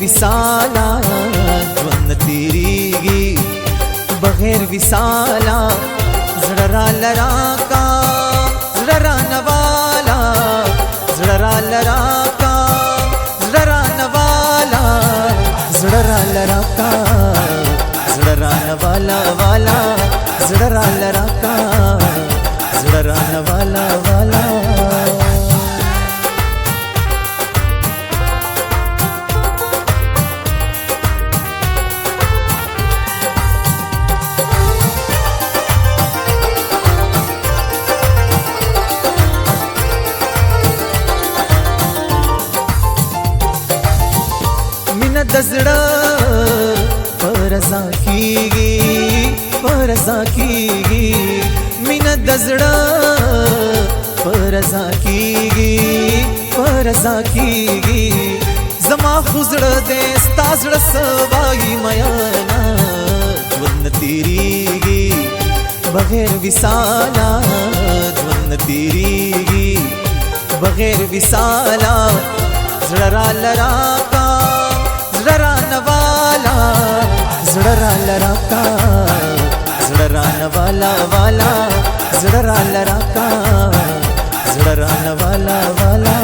وصالا ژوند تیریږي بغیر وصالا زړه را لراکا زړه را نوالا زړه را لراکا زړه را نوالا زړه را لراکا زړه را نوالا والا زړه را لراکا زړه را نوالا والا د زړه پرزا کیږي پرزا کیږي مینه د زړه پرزا کیږي پرزا کیږي زما خو زړه دې ستا زړه سوای میانا ژوند تیریږي بغیر وصالا ژوند تیریږي بغیر وصالا زړه را لراکا زړه را نوالا زړه را لراکا زړه را نوالا والا زړه را لراکا زړه را نوالا والا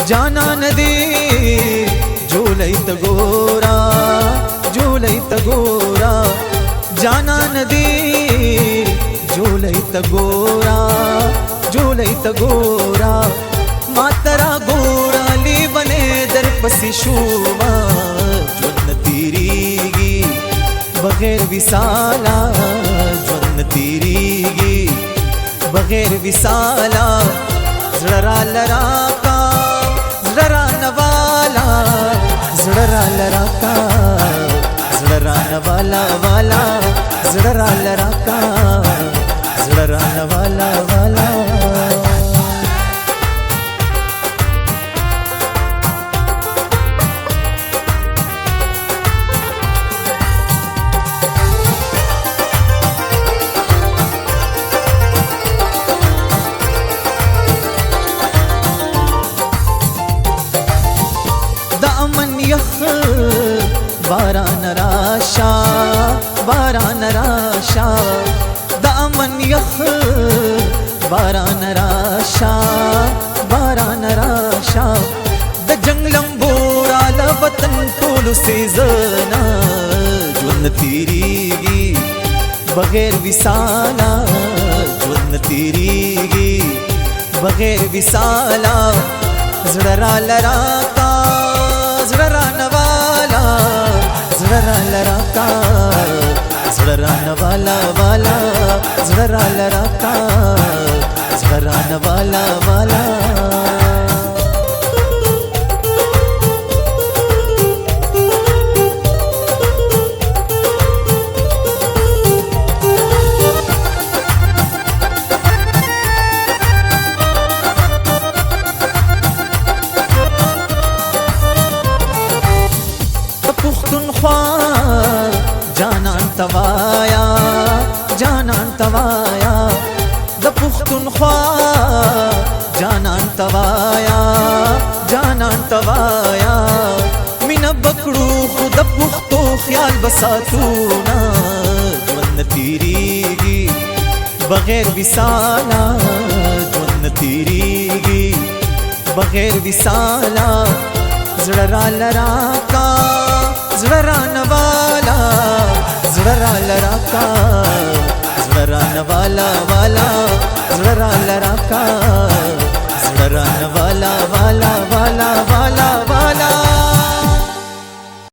जाना नदी झूलई तगोरा झूलई तगोरा जाना नदी झूलई तगोरा झूलई तगोरा मातरा गोरा ली बने दर पसी शूमा ژوند تیریږي बगैर وصالا ژوند تیریږي बगैर وصالا زړه را لراکا زړه را نوالا زړه را لراکا زړه را نوالا والا زړه را لراکا زړه را نوالا والا باران راشا باران راشا دامن یخ باران راشا باران راشا د جنگ لمبورا لوطن ټول سيزنا ژوند تیریږي بغیر وصالا ژوند تیریږي بغیر وصالا زړه را لراکا زړه را نوالا زړه را لراکا زړه را نوالا والا زړه را لراکا زړه را نوالا والا جانان توایا جانان توایا د پښتونخوا جانان توایا جانان توایا مینا بکړو خود پښتو خیال بساتونا ژوند تیریږي بغیر وصالا ژوند تیریږي بغیر وصالا زړه را لراکا زړه را نوالا زړه را لراکا زړه را نوالا والا زړه را لراکا زړه را نوالا والا والا والا